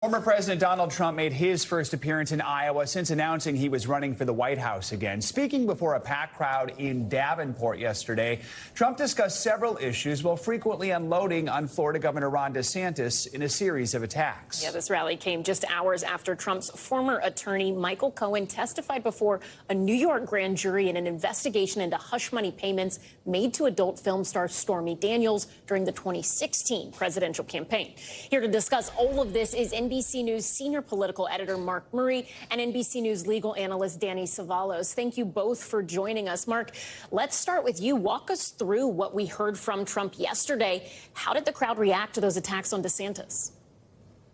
Former President Donald Trump made his first appearance in Iowa since announcing he was running for the White House again. Speaking before a packed crowd in Davenport yesterday, Trump discussed several issues while frequently unloading on Florida Governor Ron DeSantis in a series of attacks. Yeah, this rally came just hours after Trump's former attorney, Michael Cohen, testified before a New York grand jury in an investigation into hush money payments made to adult film star Stormy Daniels during the 2016 presidential campaign. Here to discuss all of this is NBC News senior political editor Mark Murray and NBC News legal analyst Danny Cevallos. Thank you both for joining us. Mark, let's start with you. Walk us through what we heard from Trump yesterday. How did the crowd react to those attacks on DeSantis?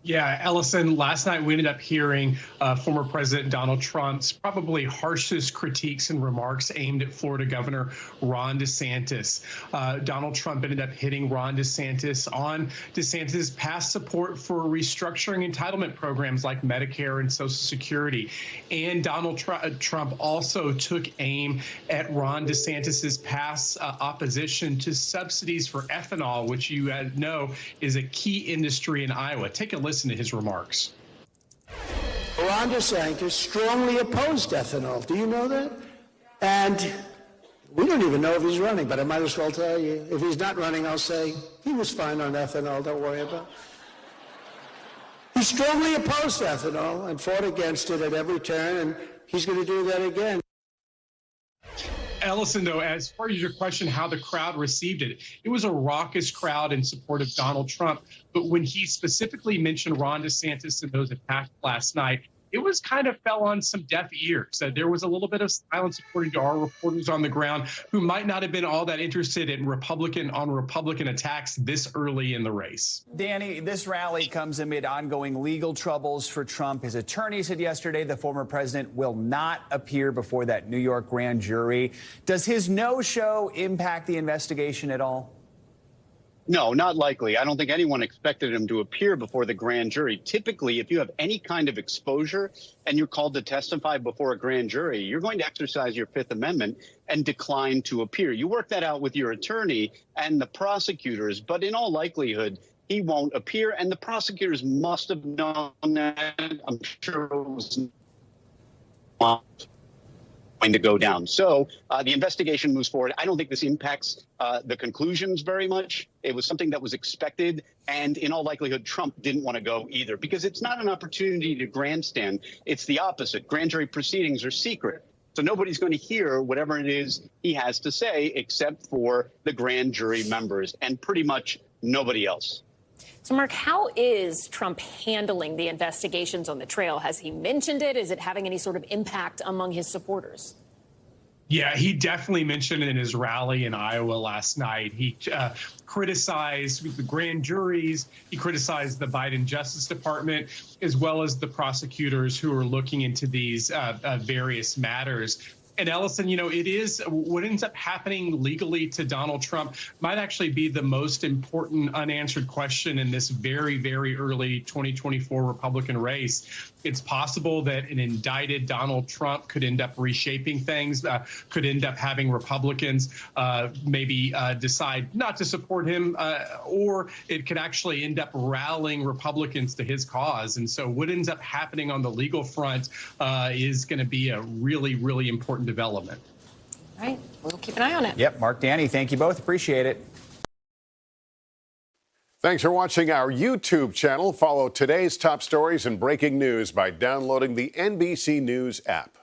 Yeah, Ellison, last night we ended up hearing former President Donald Trump's probably harshest critiques and remarks aimed at Florida Governor Ron DeSantis. Donald Trump ended up hitting Ron DeSantis on DeSantis' past support for restructuring entitlement programs like Medicare and Social Security. And Donald Trump also took aim at Ron DeSantis' past opposition to subsidies for ethanol, which you know is a key industry in Iowa. Take a listen to his remarks. Ron DeSantis strongly opposed ethanol. Do you know that? And we don't even know if he's running, but I might as well tell you. If he's not running, I'll say he was fine on ethanol. Don't worry about it. He strongly opposed ethanol and fought against it at every turn, and he's going to do that again. Ellison, though, as far as your question, how the crowd received it, it was a raucous crowd in support of Donald Trump. But when he specifically mentioned Ron DeSantis and those attacks last night, it was kind of fell on some deaf ears. There was a little bit of silence, according to our reporters on the ground, who might not have been all that interested in Republican attacks this early in the race. Danny, this rally comes amid ongoing legal troubles for Trump. His attorney said yesterday the former president will not appear before that New York grand jury. Does his no-show impact the investigation at all? No, not likely. I don't think anyone expected him to appear before the grand jury. Typically, if you have any kind of exposure and you're called to testify before a grand jury, you're going to exercise your Fifth Amendment and decline to appear. You work that out with your attorney and the prosecutors, but in all likelihood, he won't appear. And the prosecutors must have known that. I'm sure it was not going to go down. So the investigation moves forward. I don't think this impacts the conclusions very much. It was something that was expected. And in all likelihood, Trump didn't want to go either, because it's not an opportunity to grandstand. It's the opposite. Grand jury proceedings are secret. So nobody's going to hear whatever it is he has to say except for the grand jury members and pretty much nobody else. So, Mark, how is Trump handling the investigations on the trail? Has he mentioned it? Is it having any sort of impact among his supporters? Yeah, he definitely mentioned it in his rally in Iowa last night. He criticized the grand juries. He criticized the Biden Justice Department, as well as the prosecutors who are looking into these various matters. And Ellison, you know, it is what ends up happening legally to Donald Trump might actually be the most important unanswered question in this very, very early 2024 Republican race. It's possible that an indicted Donald Trump could end up reshaping things, could end up having Republicans maybe decide not to support him, or it could actually end up rallying Republicans to his cause. And so what ends up happening on the legal front is going to be a really, really important development. All right. We'll keep an eye on it. Yep. Mark, Danny, thank you both. Appreciate it. Thanks for watching our YouTube channel. Follow today's top stories and breaking news by downloading the NBC News app.